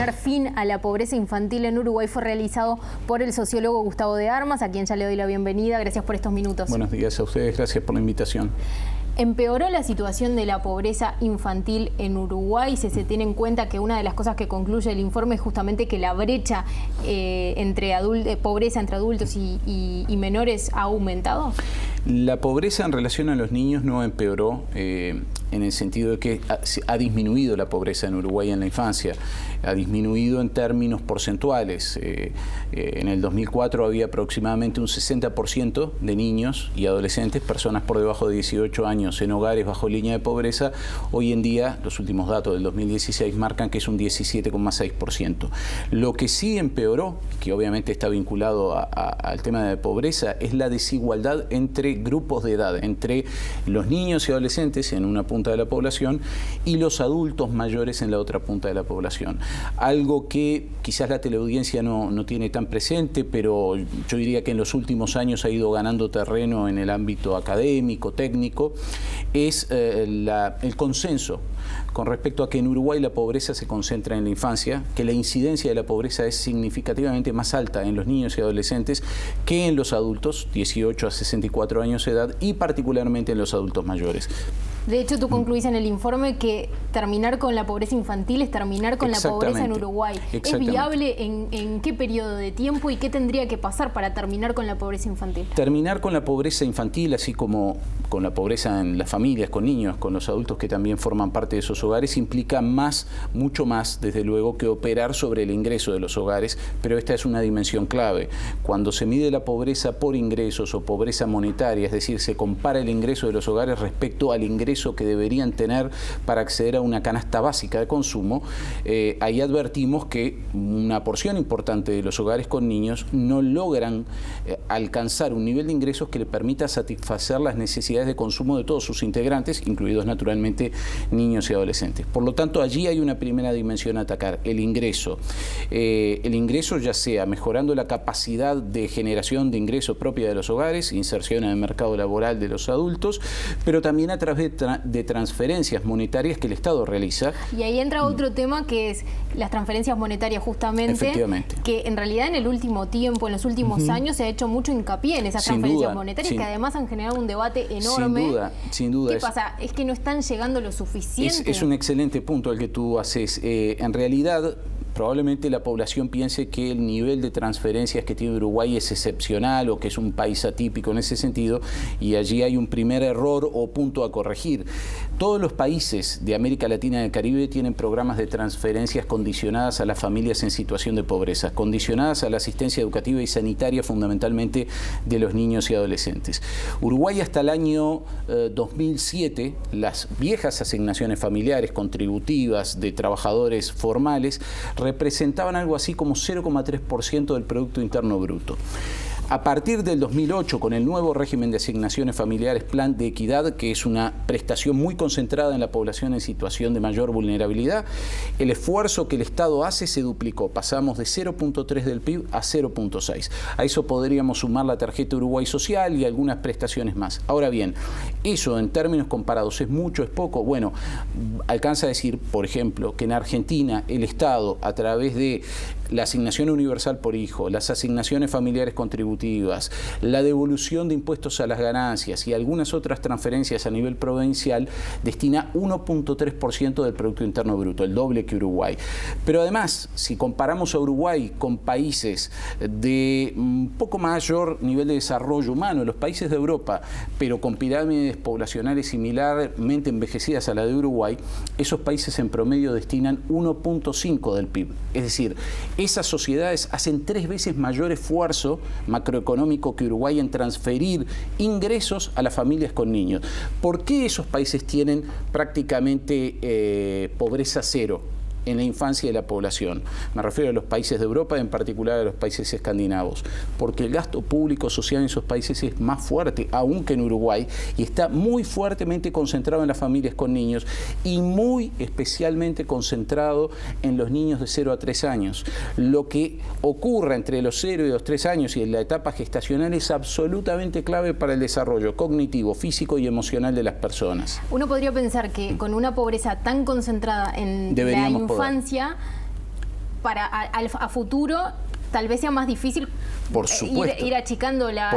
poner fin a la pobreza infantil en Uruguay fue realizado por el sociólogo Gustavo de Armas, a quien ya le doy la bienvenida. Gracias por estos minutos. Buenos días a ustedes, gracias por la invitación. ¿Empeoró la situación de la pobreza infantil en Uruguay? Se tiene en cuenta que una de las cosas que concluye el informe es justamente que la brecha entre pobreza entre adultos y menores ha aumentado. La pobreza en relación a los niños no empeoró en el sentido de que ha disminuido la pobreza en Uruguay en la infancia. Ha disminuido en términos porcentuales. En el 2004 había aproximadamente un 60% de niños y adolescentes, personas por debajo de 18 años en hogares bajo línea de pobreza. Hoy en día, los últimos datos del 2016 marcan que es un 17,6%. Lo que sí empeoró, que obviamente está vinculado al tema de pobreza, es la desigualdad entre grupos de edad, entre los niños y adolescentes en una punta de la población y los adultos mayores en la otra punta de la población. Algo que quizás la teleaudiencia no tiene tan presente, pero yo diría que en los últimos años ha ido ganando terreno en el ámbito académico, técnico, es el consenso con respecto a que en Uruguay la pobreza se concentra en la infancia, que la incidencia de la pobreza es significativamente más alta en los niños y adolescentes que en los adultos, 18 a 64 años de edad, y particularmente en los adultos mayores. De hecho, tú concluís en el informe que terminar con la pobreza infantil es terminar con la pobreza en Uruguay. ¿Es viable en qué periodo de tiempo y qué tendría que pasar para terminar con la pobreza infantil? Terminar con la pobreza infantil, así como con la pobreza en las familias, con niños, con los adultos que también forman parte de esos hogares, implica mucho más, desde luego, que operar sobre el ingreso de los hogares, pero esta es una dimensión clave. Cuando se mide la pobreza por ingresos o pobreza monetaria, es decir, se compara el ingreso de los hogares respecto al ingreso que deberían tener para acceder a una canasta básica de consumo, ahí advertimos que una porción importante de los hogares con niños no logran alcanzar un nivel de ingresos que le permita satisfacer las necesidades de consumo de todos sus integrantes, incluidos naturalmente niños y adolescentes. Por lo tanto, allí hay una primera dimensión a atacar, el ingreso. El ingreso, ya sea mejorando la capacidad de generación de ingreso propia de los hogares, inserción en el mercado laboral de los adultos, pero también a través de transferencias monetarias que el Estado realiza. Y ahí entra otro tema, que es las transferencias monetarias, justamente. Efectivamente. Que en realidad en el último tiempo, en los últimos años, se ha hecho mucho hincapié en esas transferencias monetarias, que además han generado un debate enorme. Sin duda. ¿Qué pasa? ¿Es que no están llegando lo suficiente? Es un excelente punto el que tú haces. En realidad, probablemente la población piense que el nivel de transferencias que tiene Uruguay es excepcional o que es un país atípico en ese sentido, y allí hay un primer error o punto a corregir. Todos los países de América Latina y el Caribe tienen programas de transferencias condicionadas a las familias en situación de pobreza, condicionadas a la asistencia educativa y sanitaria fundamentalmente de los niños y adolescentes. Uruguay hasta el año 2007, las viejas asignaciones familiares contributivas de trabajadores formales representaban algo así como 0,3% del Producto Interno Bruto. A partir del 2008, con el nuevo régimen de asignaciones familiares, Plan de Equidad, que es una prestación muy concentrada en la población en situación de mayor vulnerabilidad, el esfuerzo que el Estado hace se duplicó. Pasamos de 0,3 del PIB a 0,6. A eso podríamos sumar la tarjeta Uruguay Social y algunas prestaciones más. Ahora bien, eso en términos comparados es mucho, es poco. Bueno, alcanza a decir, por ejemplo, que en Argentina el Estado, a través de la asignación universal por hijo, las asignaciones familiares contributivas, la devolución de impuestos a las ganancias y algunas otras transferencias a nivel provincial, destina 1,3% del Producto Interno Bruto, el doble que Uruguay. Pero además, si comparamos a Uruguay con países de un poco mayor nivel de desarrollo humano, los países de Europa, pero con pirámides poblacionales similarmente envejecidas a la de Uruguay, esos países en promedio destinan 1,5% del PIB. Es decir, esas sociedades hacen 3 veces mayor esfuerzo macroeconómico que Uruguay en transferir ingresos a las familias con niños. ¿Por qué esos países tienen prácticamente pobreza cero en la infancia de la población? Me refiero a los países de Europa, en particular a los países escandinavos, porque el gasto público social en esos países es más fuerte aún que en Uruguay y está muy fuertemente concentrado en las familias con niños y muy especialmente concentrado en los niños de 0 a 3 años. Lo que ocurra entre los 0 y los 3 años y en la etapa gestacional es absolutamente clave para el desarrollo cognitivo, físico y emocional de las personas. Uno podría pensar que con una pobreza tan concentrada en la infancia, a futuro tal vez sea más difícil por supuesto, ir achicando la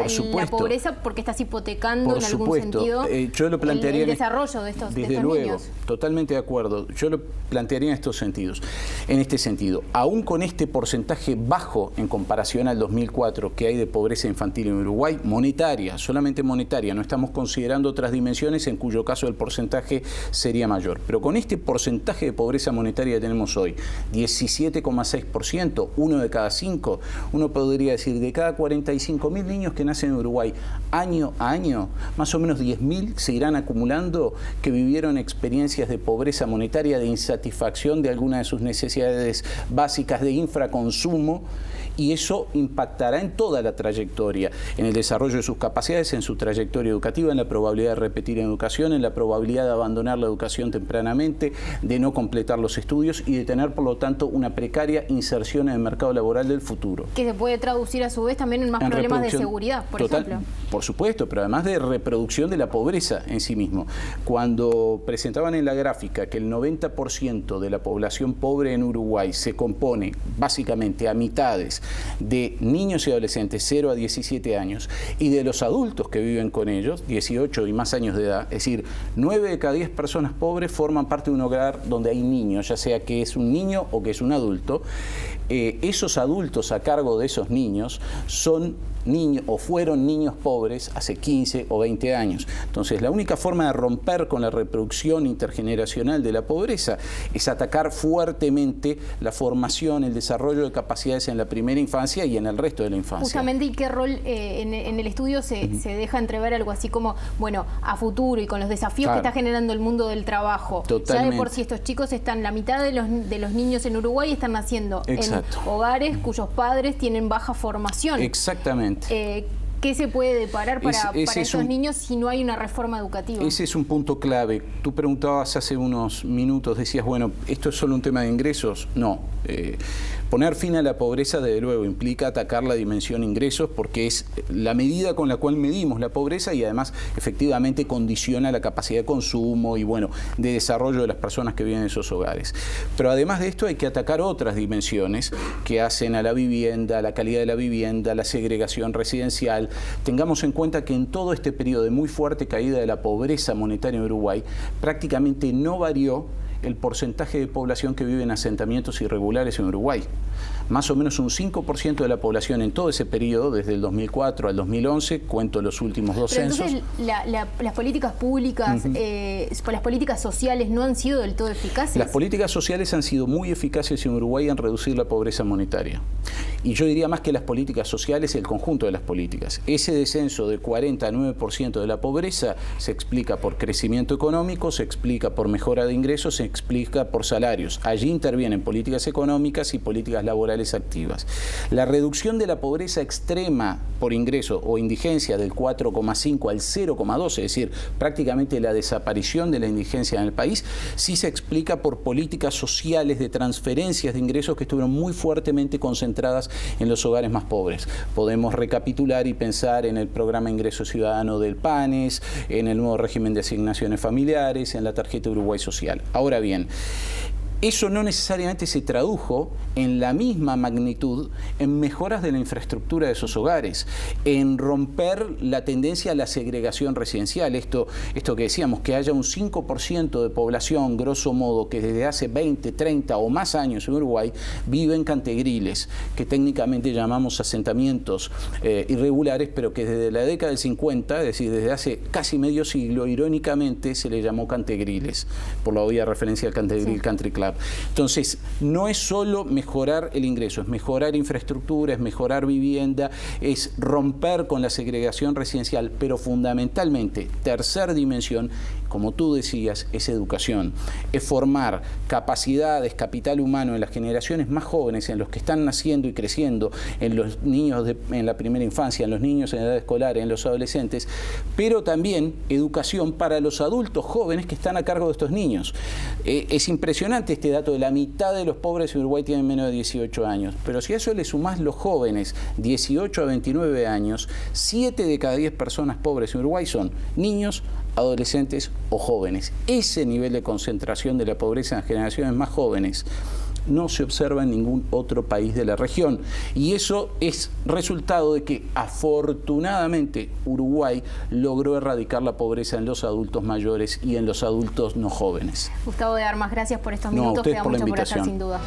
pobreza porque estás hipotecando por en algún supuesto. sentido Yo lo plantearía el desarrollo de estos desde luego, niños. Totalmente de acuerdo. Yo lo plantearía en estos sentidos. En este sentido, aún con este porcentaje bajo en comparación al 2004 que hay de pobreza infantil en Uruguay, monetaria, solamente monetaria, no estamos considerando otras dimensiones en cuyo caso el porcentaje sería mayor. Pero con este porcentaje de pobreza monetaria que tenemos hoy, 17,6%, 1 de cada 5, uno podría decir, de cada 45.000 niños que nacen en Uruguay, año a año, más o menos 10.000 se irán acumulando que vivieron experiencias de pobreza monetaria, de insatisfacción de alguna de sus necesidades básicas, de infraconsumo, y eso impactará en toda la trayectoria, en el desarrollo de sus capacidades, en su trayectoria educativa, en la probabilidad de repetir en educación, en la probabilidad de abandonar la educación tempranamente, de no completar los estudios y de tener, por lo tanto, una precaria inserción en el mercado laboral del futuro. Que se puede traducir a su vez también en más problemas de seguridad, por ejemplo. Por supuesto, pero además de reproducción de la pobreza en sí mismo. Cuando presentaban en la gráfica que el 90% de la población pobre en Uruguay se compone básicamente a mitades de niños y adolescentes 0 a 17 años y de los adultos que viven con ellos, 18 y más años de edad, es decir, 9 de cada 10 personas pobres forman parte de un hogar donde hay niños, ya sea que es un niño o que es un adulto. Esos adultos a cargo de esos niños son niños o fueron niños pobres hace 15 o 20 años. Entonces, la única forma de romper con la reproducción intergeneracional de la pobreza es atacar fuertemente la formación, el desarrollo de capacidades en la primera infancia y en el resto de la infancia. Justamente, ¿y qué rol en el estudio se deja entrever algo así como, bueno, a futuro y con los desafíos que está generando el mundo del trabajo? Totalmente. Ya de por sí estos chicos están, la mitad de los niños en Uruguay están naciendo en hogares cuyos padres tienen baja formación. Exactamente. ¿Qué se puede deparar para estos niños si no hay una reforma educativa? Ese es un punto clave. Tú preguntabas hace unos minutos, decías, bueno, ¿esto es solo un tema de ingresos? No. Poner fin a la pobreza, desde luego, implica atacar la dimensión ingresos porque es la medida con la cual medimos la pobreza y además efectivamente condiciona la capacidad de consumo y, bueno, de desarrollo de las personas que viven en esos hogares. Pero además de esto hay que atacar otras dimensiones que hacen a la vivienda, a la calidad de la vivienda, la segregación residencial. Tengamos en cuenta que en todo este periodo de muy fuerte caída de la pobreza monetaria en Uruguay, prácticamente no varió el porcentaje de población que vive en asentamientos irregulares en Uruguay. Más o menos un 5% de la población en todo ese periodo, desde el 2004 al 2011, cuento los últimos dos censos. Entonces, las políticas públicas, las políticas sociales no han sido del todo eficaces. Las políticas sociales han sido muy eficaces en Uruguay en reducir la pobreza monetaria. Y yo diría más que las políticas sociales, el conjunto de las políticas. Ese descenso de 40 a 9% de la pobreza se explica por crecimiento económico, se explica por mejora de ingresos, se explica por salarios. Allí intervienen políticas económicas y políticas laborales activas. La reducción de la pobreza extrema por ingreso o indigencia del 4,5 al 0,2, es decir, prácticamente la desaparición de la indigencia en el país, sí se explica por políticas sociales de transferencias de ingresos que estuvieron muy fuertemente concentradas en los hogares más pobres. Podemos recapitular y pensar en el programa Ingreso Ciudadano del PANES, en el nuevo régimen de asignaciones familiares, en la tarjeta Uruguay Social. Ahora bien, eso no necesariamente se tradujo en la misma magnitud en mejoras de la infraestructura de esos hogares, en romper la tendencia a la segregación residencial. Esto que decíamos, que haya un 5% de población, grosso modo, que desde hace 20, 30 o más años en Uruguay vive en cantegriles, que técnicamente llamamos asentamientos irregulares, pero que desde la década del 50, es decir, desde hace casi medio siglo, irónicamente se le llamó cantegriles, por la obvia referencia al Cantegril Country Club. Entonces, no es solo mejorar el ingreso, es mejorar infraestructura, es mejorar vivienda, es romper con la segregación residencial, pero fundamentalmente, tercera dimensión, como tú decías, es educación, es formar capacidades, capital humano en las generaciones más jóvenes, en los que están naciendo y creciendo, en los niños en la primera infancia, en los niños en edad escolar, en los adolescentes, pero también educación para los adultos jóvenes que están a cargo de estos niños. Es impresionante este dato de la mitad de los pobres en Uruguay tienen menos de 18 años, pero si a eso le sumás los jóvenes 18 a 29 años, 7 de cada 10 personas pobres en Uruguay son niños, adolescentes o jóvenes. Ese nivel de concentración de la pobreza en las generaciones más jóvenes no se observa en ningún otro país de la región. Y eso es resultado de que afortunadamente Uruguay logró erradicar la pobreza en los adultos mayores y en los adultos no jóvenes. Gustavo de Armas, gracias por estos minutos, a ustedes queda por la mucho por hacer invitación. sin duda.